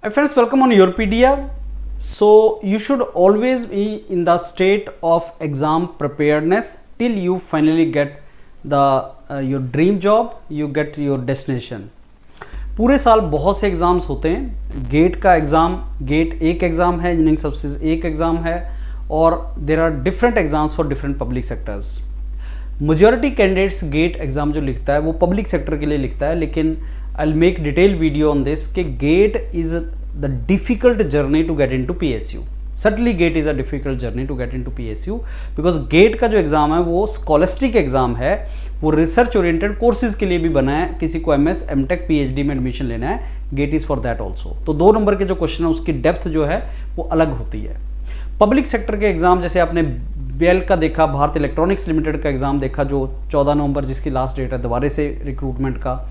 Hi friends, welcome on Yourpedia. So you should always be in the state of exam preparedness till you finally get the your dream job, you get your destination. पूरे साल बहुत से exams होते हैं. GATE का exam, GATE एक exam है, engineering services एक एग्ज़ाम है, और there are different exams for different public sectors. Majority candidates GATE exam जो लिखता है वो पब्लिक सेक्टर के लिए लिखता है, लेकिन I will make detail video on this कि GATE is the difficult journey to get into PSU. Certainly GATE is a difficult journey to get into PSU because GATE का जो एग्ज़ाम है वो स्कॉलस्टिक एग्ज़ाम है, वो research oriented courses के लिए भी बना है. किसी को एमएस एमटेक पीएचडी में एडमिशन लेना है, GATE is for that also. तो 2 नंबर के जो क्वेश्चन है उसकी डेप्थ जो है वो अलग होती है. पब्लिक सेक्टर के एग्ज़ाम जैसे आपने बेल का देखा, भारत इलेक्ट्रॉनिक्स लिमिटेड का एग्ज़ाम देखा जो 14 नवंबर जिसकी लास्ट डेट है दोबारा से रिक्रूटमेंट का.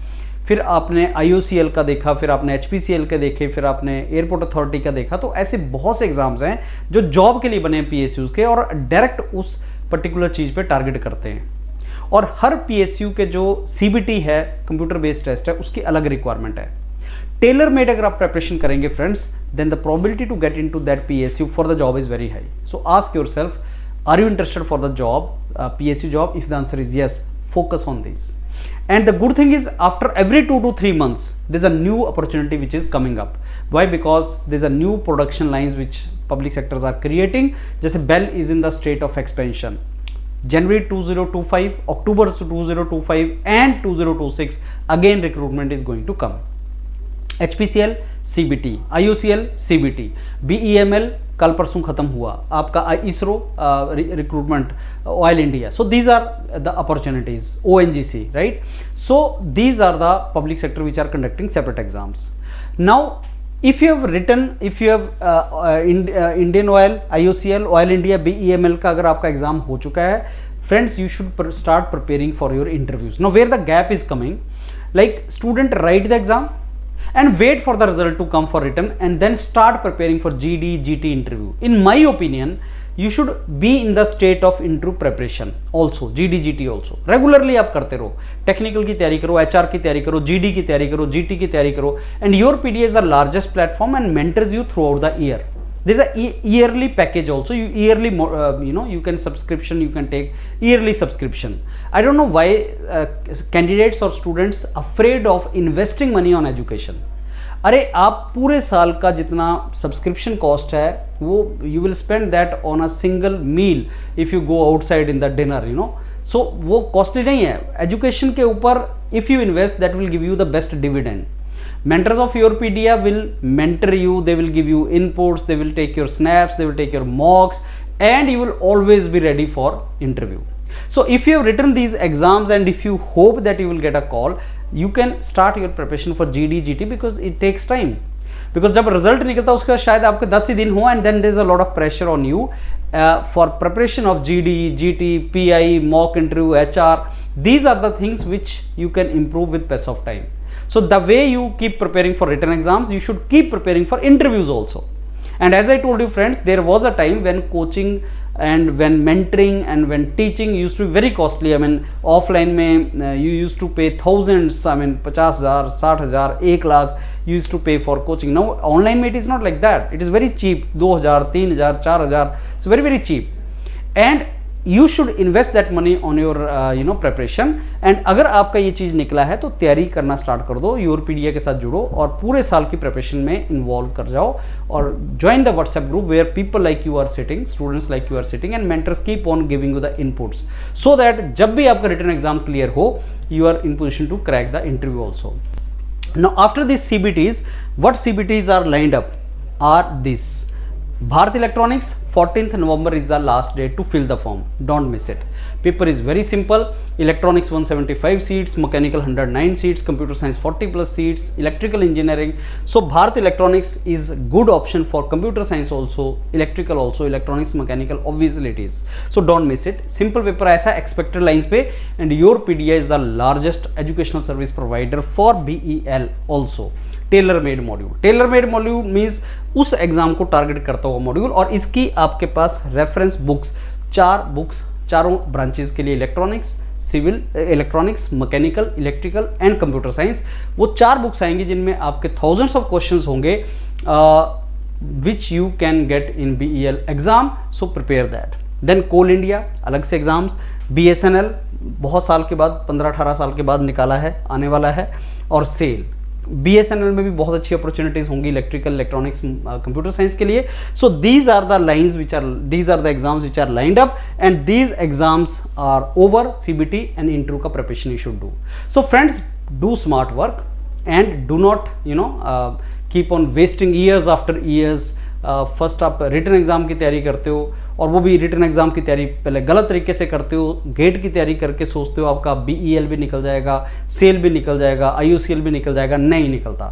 फिर आपने आईओसीएल का देखा, फिर आपने एचपीसीएल के देखे, फिर आपने एयरपोर्ट अथॉरिटी का देखा. तो ऐसे बहुत से एग्जाम्स हैं जो जॉब के लिए बने हैं पीएसयू के, और डायरेक्ट उस पर्टिकुलर चीज़ पे टारगेट करते हैं. और हर पीएसयू के जो सीबीटी है, कंप्यूटर बेस्ड टेस्ट है, उसकी अलग रिक्वायरमेंट है. टेलर मेड अगर आप प्रिपरेशन करेंगे friends, then the probability to get into that PSU for the job is very high. So ask yourself, are you interested for the job, PSU job? If the answer is yes, focus on these. And the good thing is, after every 2 to 3 months, there's a new opportunity which is coming up. Why? Because there's a new production lines which public sectors are creating. जैसे Bell is in the state of expansion. January 2025, October 2025 and 2026 again recruitment is going to come. HPCL CBT, IOCL CBT, BEML कल परसों खत्म हुआ आपका, ISRO recruitment, Oil India. So these are the opportunities, ONGC, right. So these are the public sector which are conducting separate exams. Now if you have written, if you have Indian Oil, IOCL, oil India, BEML का अगर आपका exam हो चुका है friends, you should start preparing for your interviews. Now where the gap is coming, like student write the exam and wait for the result to come for written and then start preparing for GD, GT interview. In my opinion, you should be in the state of interview preparation also, GD, GT also. Regularly आप करते रहो, technical की तैयारी करो, HR की तैयारी करो, GD की तैयारी करो, GT की तैयारी करो. And Yourpedia is the largest platform and mentors you throughout the year. There's a yearly package also. You yearly, you can subscription, you can take yearly subscription. I don't know why candidates or students afraid of investing money on education. अरे आप पूरे साल का जितना subscription cost है वो you will spend that on a single meal if you go outside in the dinner, so वो costly नहीं है. एजुकेशन के ऊपर if you invest that will give you the best dividend. Mentors of Yourpedia will mentor you, they will give you inputs, they will take your snaps, they will take your mocks, and you will always be ready for interview. So if you have written these exams and if you hope that you will get a call, you can start your preparation for GD, GT because it takes time. Because जब result निकलता है उसके बाद शायद आपके 10 ही दिन हो, and then there is a lot of pressure on you for preparation of GD, GT, PI, mock interview, HR. These are the things which you can improve with pace of time. So the way you keep preparing for written exams, you should keep preparing for interviews also. And as I told you friends, there was a time when coaching and when mentoring and when teaching used to be very costly. I mean offline में you used to pay thousands, I mean 50,000, 60,000, 1 lakh you used to pay for coaching. Now online में it is not like that. It is very cheap, 2,000, 3,000, 4,000. It's very very cheap. And you should invest that money on your preparation. and अगर आपका ये चीज़ निकला है तो तैयारी करना start कर दो, Yourpedia के साथ जुड़ो और पूरे साल की प्रिपरेशन में इन्वॉल्व कर जाओ, और join the WhatsApp group where people like you are sitting, students like you are sitting, and mentors keep on giving you the inputs so that जब भी आपका रिटन एग्जाम क्लियर हो, you are in position to crack the interview also. Now after these CBTs, what CBTs are lined up are this. Bharat Electronics, 14th November is the last day to fill the form. Don't miss it. Paper is very simple. Electronics 175 seats, mechanical 109 seats, computer science 40 plus seats, electrical engineering. So Bharat Electronics is good option for computer science also, electrical also, electronics, mechanical, obviously it is. So don't miss it. Simple paper आया था expected lines पे, and Yourpedia is the largest educational service provider for BEL also. Tailor made module. Tailor made module means उस एग्जाम को target करता हुआ module, और इसकी आपके पास रेफरेंस बुक्स, 4 बुक्स चारों ब्रांचेस के लिए, electronics, civil, electronics, mechanical, electrical and computer science, वो 4 बुक्स आएंगी जिनमें आपके थाउजेंड्स ऑफ क्वेश्चंस होंगे which you can get in BEL exam, so prepare that. Then Coal India अलग से एग्जाम्स, BSNL बहुत साल के बाद 15-18 साल के बाद निकाला है, आने वाला है, और सेल BSNL में भी बहुत अच्छी अपॉर्चुनिटीज होंगी इलेक्ट्रिकल, इलेक्ट्रॉनिक्स, कंप्यूटर साइंस के लिए. So these are the lines which are, these are the exams which are lined up, and these exams are over. CBT and interview का preparation you should do. So friends, do smart work and do not keep on wasting years after years. First आप written exam की तैयारी करते हो, और वो भी written exam की तैयारी पहले गलत तरीके से करते हो. गेट की तैयारी करके सोचते हो आपका BEL भी निकल जाएगा, सेल भी निकल जाएगा, IUCL भी निकल जाएगा. नहीं निकलता.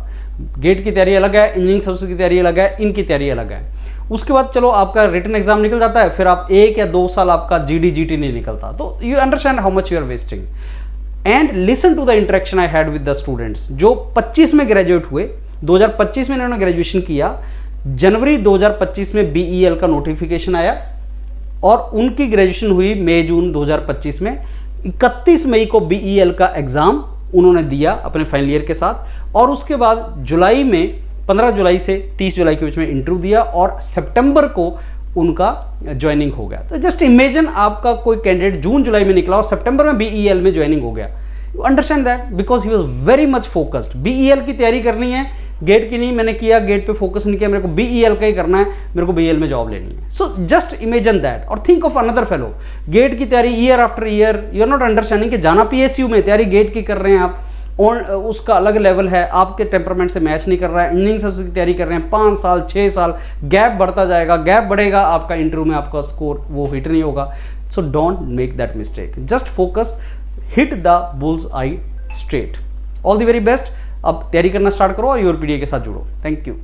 गेट की तैयारी अलग है, इंजीनियरिंग सर्विस की तैयारी अलग है, इनकी तैयारी अलग है. उसके बाद चलो आपका रिटन एग्जाम निकल जाता है, फिर आप 1 या 2 साल आपका GD GT नहीं निकलता. तो you understand how much you are wasting. And listen to the interaction I had with the students जो 25 में ग्रेजुएट हुए. 2025 में इन्होंने ग्रेजुएशन किया, जनवरी 2025 में BEL का नोटिफिकेशन आया, और उनकी ग्रेजुएशन हुई मई-जून 2025 में. 31 मई को BEL का एग्जाम उन्होंने दिया अपने फाइनल ईयर के साथ, और उसके बाद जुलाई में 15 जुलाई से 30 जुलाई के बीच में इंटरव्यू दिया, और सितंबर को उनका ज्वाइनिंग हो गया. तो जस्ट इमेजिन आपका कोई कैंडिडेट जून जुलाई में निकला और सितंबर में BEL में ज्वाइनिंग हो गया. You understand that, because he was very much focused. BEL की तैयारी करनी है, गेट की नहीं. मैंने किया, गेट पे फोकस नहीं किया, मेरे को BEL का ही करना है, मेरे को BEL में जॉब लेनी है. सो जस्ट इमेजिन दैट, और think of another fellow. GATE की तैयारी year after year, you are not understanding कि जाना PSU में तैयारी गेट की कर रहे हैं आप, और उसका अलग लेवल है, आपके टेम्परामेंट से मैच नहीं कर रहा है. इंजीनियरिंग सर्विस की तैयारी कर रहे हैं, 5 साल 6 साल गैप बढ़ता जाएगा, गैप बढ़ेगा, आपका इंटरव्यू में आपका स्कोर वो हिट नहीं होगा. So don't make that mistake. Just focus, hit the bulls I straight. All the very best. अब तैयारी करना स्टार्ट करो और योर PDA के साथ जुड़ो. Thank you.